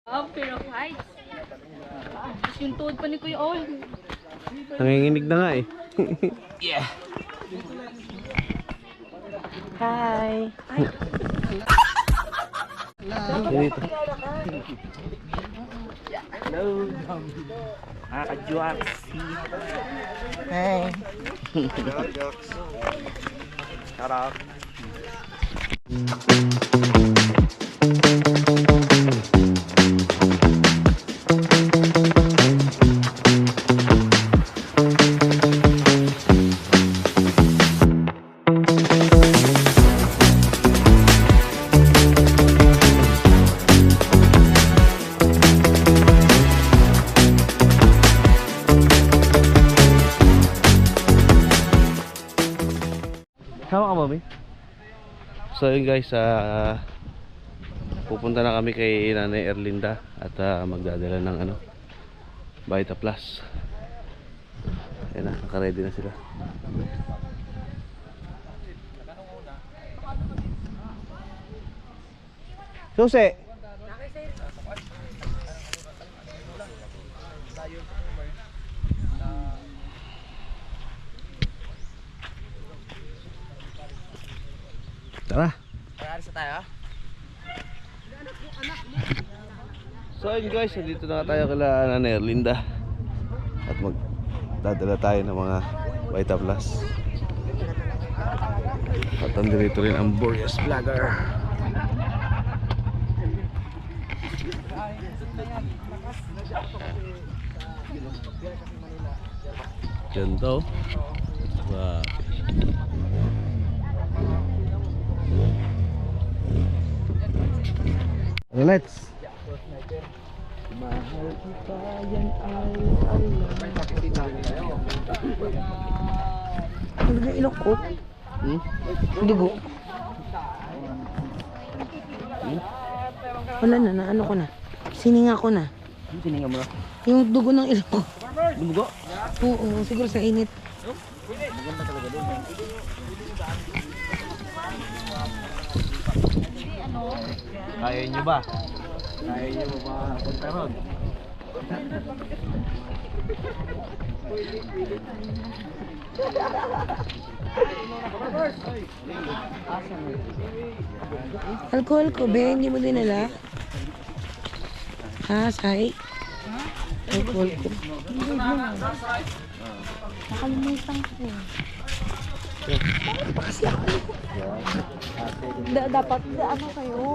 Fear of heights. Tapos yung tuhod pa ni Kuya Ol. Nanginginig na nga eh. Yeah. Hi. Ay. Dito. Hello. Ka-Jux. Hey. Jux. Shout out. Sama ka, mami? So yun guys, pupunta na kami kay Nanay Erlinda at magdadala ng ano, Vita Plus. Ayan na, naka-ready na sila. Susi! Tara! Pag-aalis na tayo? So yun guys, dito na tayo kila Nanay Erlinda at magdadala tayo ng mga Vita Plus. At andito rin ang Boreas Vlogger. Ganda oh. Wow. Let's. Mahal kita yan ay Ano na ilok ko? Dugo. Wala na, ano ko na. Sininga ko na. Sininga mo na. Yung dugo ng ilok ko. Dumugo? Oo, siguro sa init. Maganda talaga din. Kaya nyo ba? Kaya nyo ba makapunta ron? Alcohol ko, be, hindi mo dinala? Ha, say? Alcohol ko. Nakalimutan ko. Dapat ano kayo?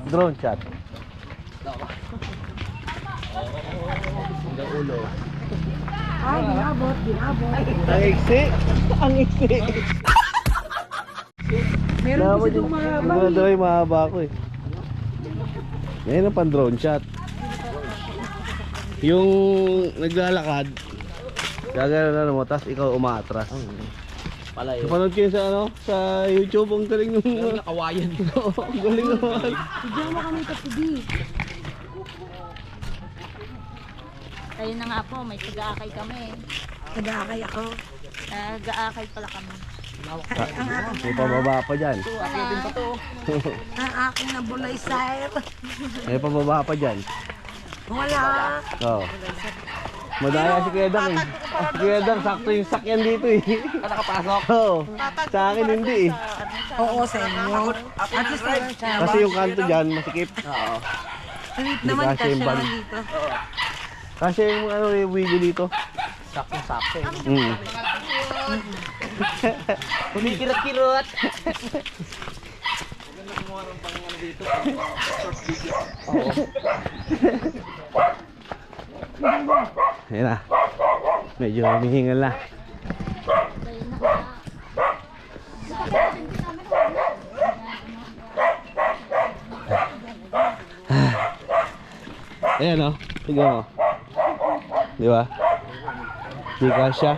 Drone shot. Ay, ginabot. Ang iksi. Ang iksi. Meron kasi itong mahaba. Yung mga mahaba ako eh. Ngayon ang pan drone shot. Yung naglalakad, gagana na mo, tapos ikaw umaatras. Pala yun. Napanood ko yun sa ano, sa YouTube, ang galing nung Nakawayan. ang galing naman. Bigyan mo kami katubi. Ayun na nga po, may taga-akay kami. Nag-aakay ako. Nag-aakay pala kami. May pababa pa dyan. Akyatin pa to. Ang aking nabulay sire. May pababa pa dyan. Wala. Oo. Madaya si Kuya Dang eh. Si Kuya Dang, sakto yung sakyan dito eh. Nakapasok. Oo. Sa akin hindi eh. Oo, sa inyo. At least naman siya. Kasi yung kanto dyan, masikip. Oo. Sweet naman Kasi ka yung siya ban- dito. Kasi yung ano, yung wheel dito. Sakto-sakto. Mm. Kumikirot-kirot. Ayan na. Medyo humihingal na. Ayan o. Tignan mo. Di ba? Di kasya.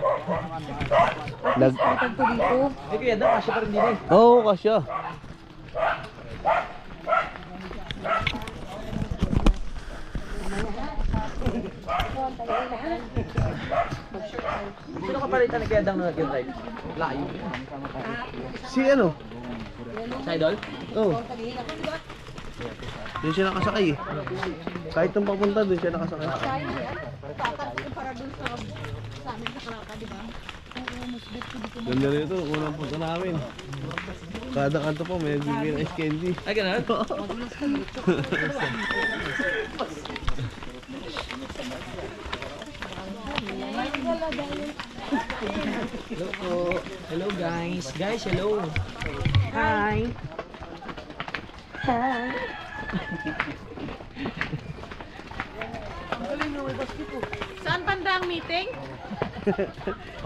Patag ko dito. Ay, kuya, daw, kasya pa rin din eh. Oo, kasya. Sino ka palitan na kaya dang nag-drive? Layo. Si ano? Sa idol? Oo. Doon siya nakasakay eh. Kahit nung papunta doon siya nakasakay. Ganda rito, unang punta namin. Kada kanto po may nagbibigay ng ice candy. Ay, ganun? Hello po. Hello guys. Guys, hello. Hi. Saan banda ang meeting?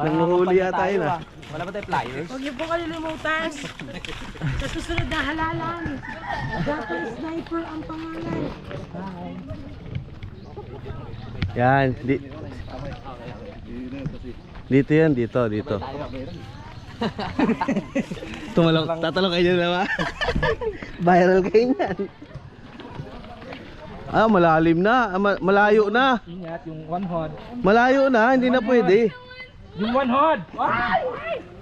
Nanguhuli yata yun ah. Wala ba tayo flyers? Huwag niyo po kalilimutan. Sa susunod na halalan. Japanese sniper ang pangalan. Yan, dito yan, dito. Tatalong kayo na ba? Viral kayo yan. Ah, malalim na. Malayo na. Ingat, yung one hod. Malayo na, hindi na pwede. Yung one hod! Ay!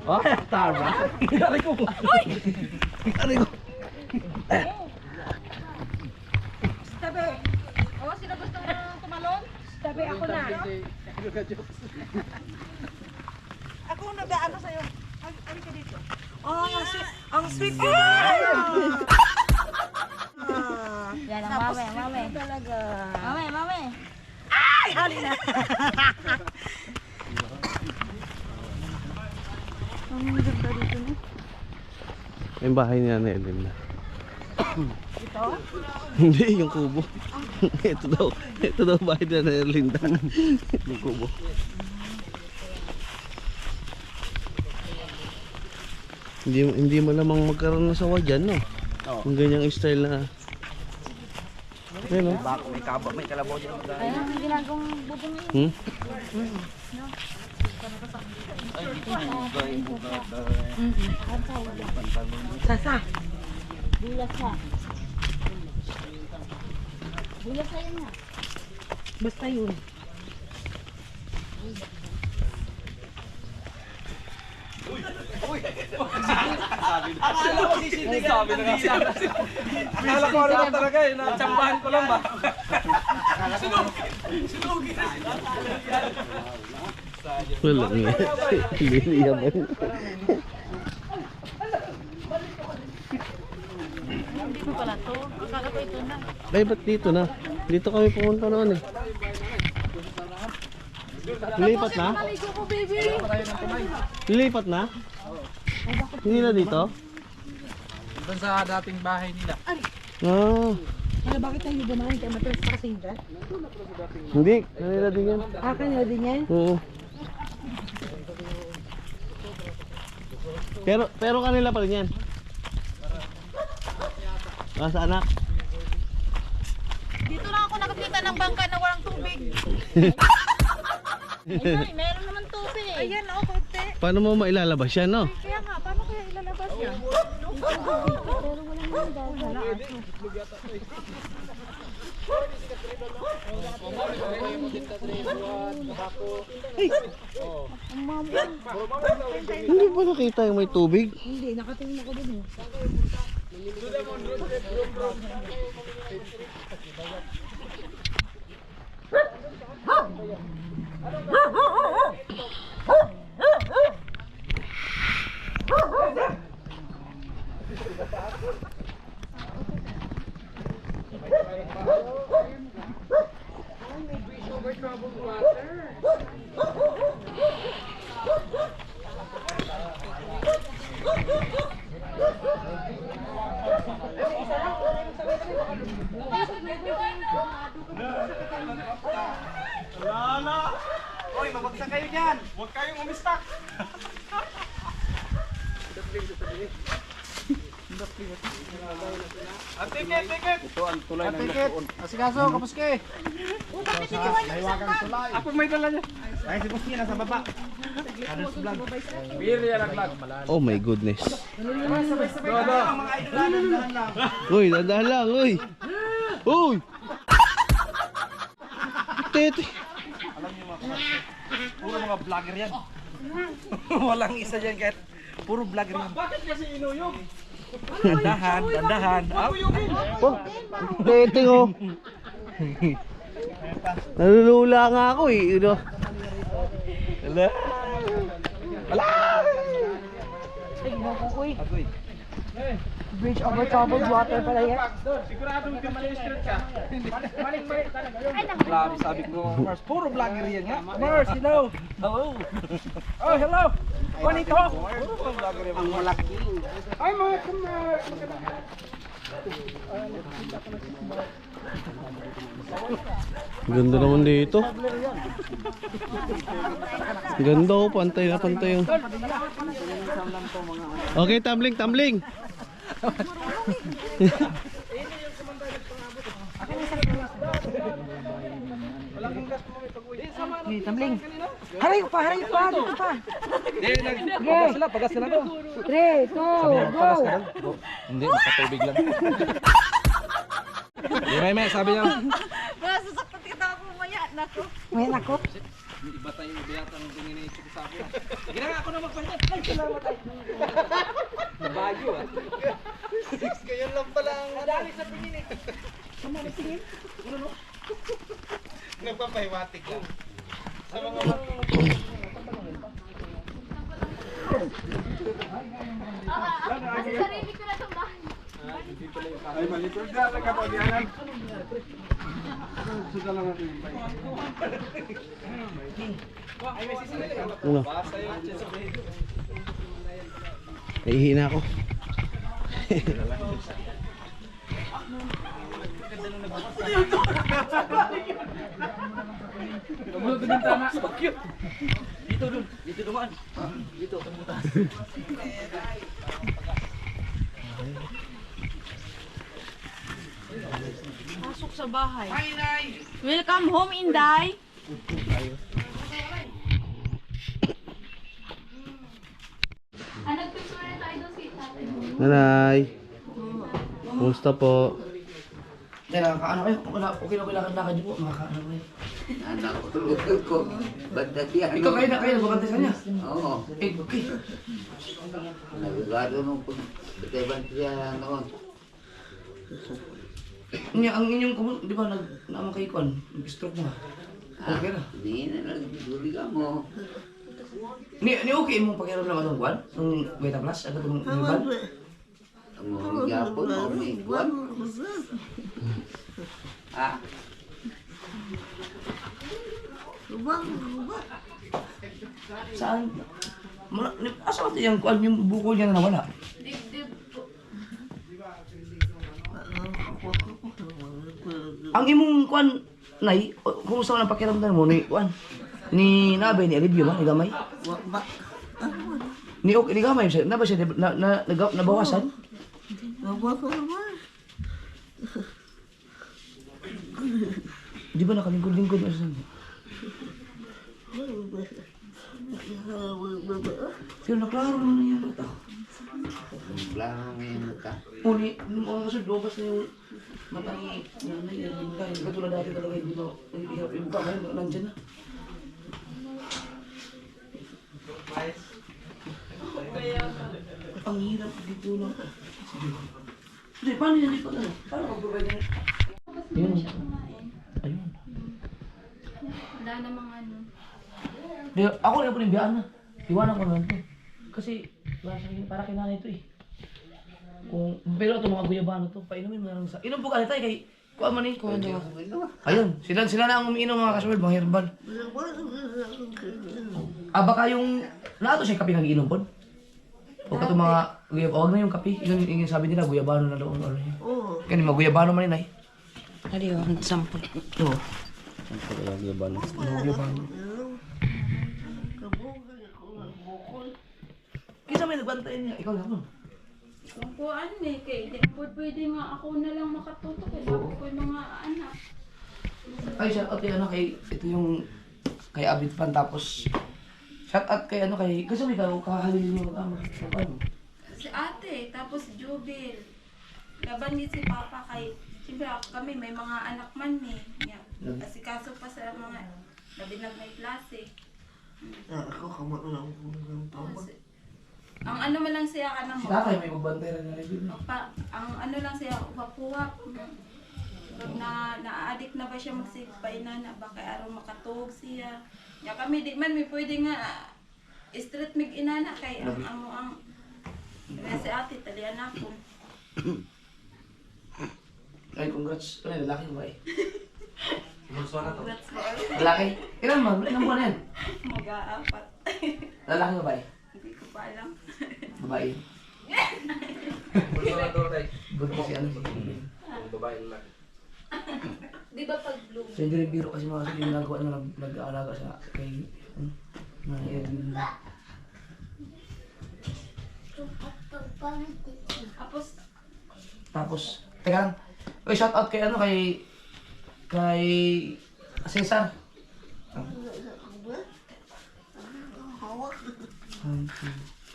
Ay, tara. Dari ko. Tabi. Oh, sino gusto mo tumalon? Tabi ako na. Ako na ba ano sa'yo? Ano ka dito? Oh, ang sweet mo. Yan ang mame. Talaga. Mame. Ay, hali na. Ang ganda dito na. Yung bahay niya na Ellen na. Ito? Hindi, yung kubo. Ito daw bahay niya na Erlinda. Yung kubo. Hindi mo lamang magkaroon ng sawa dyan, no? Yung ganyang style na. Ayun, no? Bako, may kaba, may kalabaw dyan. Ayun ang ginagawang bubong yun. Sasa. Bulas na. Bulas na yun nga. Basta yun. Akala ko sisindi ka. Sabi na nga siya. Akala ko ano talaga eh. Natsambahan ko lang ba? Wala nga. Hindi yaman. Hindi ko pala to. Akala ko ito na. Ay, ba't dito na? Dito kami pumunta noon eh. Lilipat na? Maligo ko, baby. Lilipat na? Hindi na dito? Doon sa dating bahay nila. Ah, Ano, bakit tayo dumaan? Kaya matras pa kasi yun. hindi. Kanila din yan. Ah, kanila din yan? Oo. Pero kanila pa rin yan. Ah, sa anak. Dito lang ako nakakita ng bangka na walang tubig. Ay, meron naman tubig. Ayan, oh, konti. Paano mo mailalabas yan, no? Kaya nga, paano kaya ilalabas yan? Hindi ba nakita yung may tubig? Hindi, nakatingin ako dun eh. Hoy, mabagsak kayo dyan. Huwag kayong umistak. Ito ang tulay ng nasuon. Asikaso, kapuski. Ako may dala niya. Ay, si Puski nasa baba. Beer yan ang lag. Oh my goodness. Dodo. Uy, dandahan lang, uy. Uy! Tete. Puro mga vlogger yan. Walang isa dyan kahit puro vlogger yan. Bakit kasi inuyog? Dandahan, dandahan. Oh, tete ko. Nalulula nga ako eh. Ano? Bridge over troubled water pala yan. Siguradong straight ka. Malik talaga yun. Grabe, sabi ko, Mars, puro vlogger yan nga. Mars, hello. Hello. Oh, hello. Juanito. Puro vlogger yan. Ang malaki. Ay, mga Ganda naman dito. Ganda oh, pantay na pantay yung. Okay, tumbling, tumbling. Hey, tumbling. Haray ko pa, dito pa. Pagas sila doon. 3, 2, go. Hindi, magpatubig lang. May, sabi niya. Masasaktan kita ako maya. Naku. May nako. Iba tayo biyata ng tingin ni Chico sabi. Ginanga ako na magpahinga. Ay, salamat ay. Bayo ah. Kayo lang pala ang Madali sa tingin eh. nagpapahiwatig lang. Sa mga Sarili ko na itong bahay. ay maliit na nagkapagyanan. Suda lang natin yung bike. Una. Nahihina ako. Dito dumaan. Dito. Pasok sa bahay. Welcome home, Inday. Nagpicture na tayo doon si tatay. Nanay. Kumusta po? Ano kayo? Okay na lakad niyo po, makakaano kayo. Anak ko, tulungan ko. Banda siya. Ikaw kayo bukante sa kanya. Oo. Okay. Nagagado nung pagkatiban siya noon. Ang inyong kumo, di ba naman kayo kuan, nag-stroke na. Okay na. Hindi na nagduli ka mo. Ni okay mo pakiram ng anong kuan? Ng Beta Plus, agad itong iban? Ang mga gapon mo, may buwan. Ah, Saan? Asa ba yung kuan, yung buko niya na nawala? Ang imong kuan, nay, kumusta man ang pakiramdam mo ni kuan? Ni Nabe, ni Alivio ba? Ni Gamay? Ni Okay, ni Gamay, na ba siya nabawasan? Di ba nakalingkod-lingkod na siya? Pero naklaro naman na yung bata. plano mo yung mata. Uli, mga kasud, lobas na yung mata ni nanay. Katulad dati talaga, hindi ba? Yung kamay, nandyan na. Ang hirap dito lang. Hindi, paano yan dito? Paano mag-provide yan? Ayun. Ayun. Wala namang ano. Di, ako rin po yung biyaan na. Iwanan ko naman to. Kasi, para kay nanay ito eh. Pero ito mga guyabano to, painumin mo na lang sa... Inom po ka tayo kay... Kuha man eh, kuha nyo. Ayun, sila na ang umiinom mga kasabal, mga herbal. Baka yung... Naato siya kape nag-iinom po? O kato mga... Huwag na yung kape. Yung sabi nila, guyabano na daw. Ano yun. Kaya mga guyabano man yun ay. Ano yung sample? Oo. Guyabano. Guyabano. Kisa may nagbantay niya. Ikaw lang. Kung kuan eh, kay di po pwede nga ako na lang makatutok eh. Sabi ko yung mga anak. Ay, shout out kay ano kay, ito yung kay Abid Pan, tapos shout out kay ano kay, kasi may kakahalili mo ano. Si ate, tapos si Jubil. Laban ni si Papa kay, siyempre kami may mga anak man eh. Yeah. Kasi kaso pa sa mga, labi na may klase. Ako, kama lang. Ang ano man lang siya ka ng Si tatay may magbantay rin na rin. ang ano lang siya, upapuwak. Na-addict na ba siya magsipainan na ba kay araw makatuog siya. Ya kami di man may pwede nga street mig inana kay ang amo ang si ate talian ako. Ay, congrats. Ano, lalaki ba eh? Bunso na to. That's all. Lalaki? Ilan man? Ilang buwan na yan? Mag-aapat. Lalaki ba eh? Hindi ko pa alam. Babae. Bunso na to, tay. Good po si ano. Babae lang. Di ba pag bloom? So hindi rin biro kasi mga kasi yung nagawa na nag-aalaga sa kay ano, na Edwin na. Tapos, teka lang. Uy, shout out kay ano, kay Cesar. 1, 2,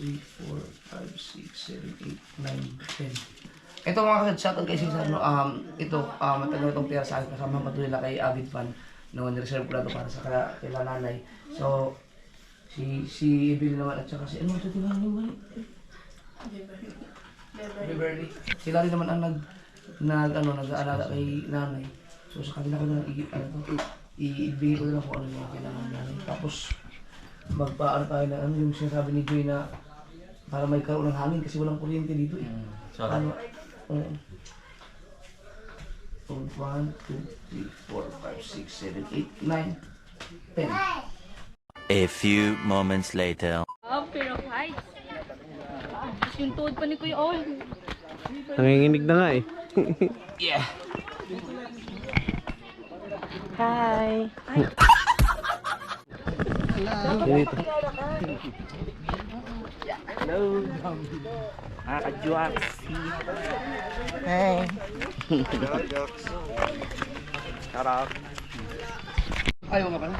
3, 4, 5, 6, 7, 8, 9, 10. Ito mga kasad, shout out kay Cesar. No, ito, matagal itong pera sa akin. Kasama pa ito nila kay Avid Fan. No, nireserve ko na ito para sa kila nanay. So, si Bill naman at saka si, ano ito tinanong yung mali? Beverly. Sila rin naman ang nag-aalaga kay nanay. So sa kanila ko na ibigay ko na lang kung ano yung mga kailangan nanay. Tapos magpaano tayo na ano yung sinasabi ni Joy na para may karoon ng hangin kasi walang kuryente dito eh. Ano? Oo. 1, 2, 3, 4, 5, 6, 7, 8, 9, 10. A few moments later. Oh, pero hi. Tapos yung tuhod pa ni Kuya Owen. Nanginginig na nga eh. Yeah. Hi. Dito. Mga ka-juaks. Hi. Shout Ayaw nga pala.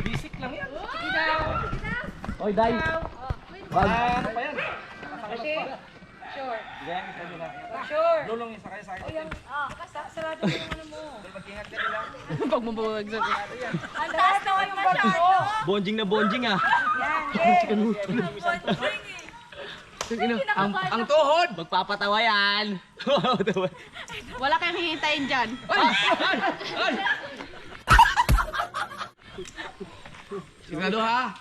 Basic lang yan. Oy, Day. Ano pa yan? Sure. Ganyan, isa nila. Sure. Lulong isa kayo sa akin. Sarado mo yung ano mo. Mag-ingat ka nila. Pag mabawagsak. Ang taas naman masyado. Bonjing na bonjing ah. Ang tuhod! Magpapatawa yan. wala kayong hihintayin dyan. Sigurado ha?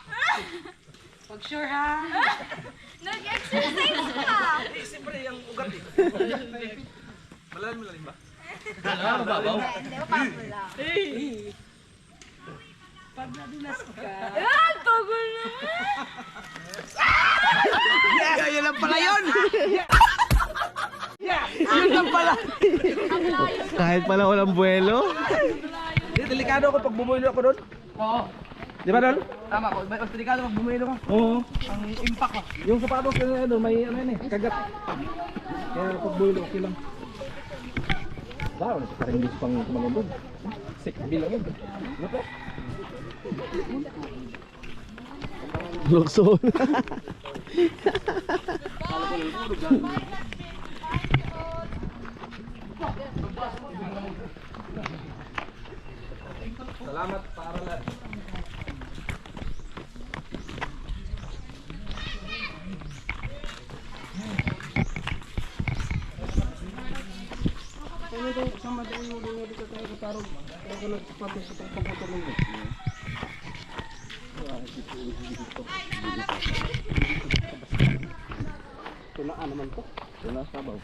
Pag sure ha. Nag-exercise ka. Eh, siyempre yung ugat eh. Malalim ba? Ano babaw? Hindi, mapapula. Pag nadulas ka. Yan, pagod na. Yan lang pala yun! Yun lang pala. Kahit pala walang buwelo. Delikado ako pag bumuelo ako doon. Oo. Di ba doon? Tama ko. Mas delikado pag bumilo ka. Oo. Ang impact ko. Yung sapatos ko na doon, may ano yun eh, kagat. Kaya pag bumuelo, okay lang. Wow, parang bis pang kumagal doon. Sick, bilang yun. Ano po? Lukso. Salamat para lahat. Tunaan naman to. Tuna sabaw.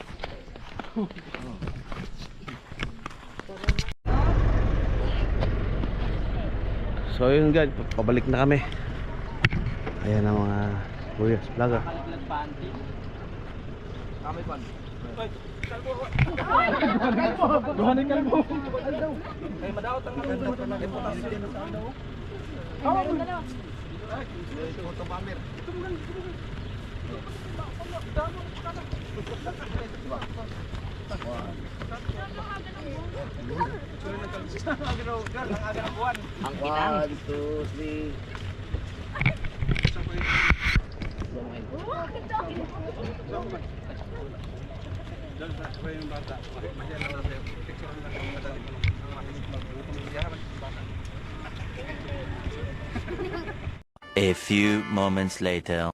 So yun guys, pabalik na kami. Ayan ang mga Buyas vlogger. Kami pan. Duhanin kalbo. Kay madaot ang mga reputasyon. One, two, three. A few moments later.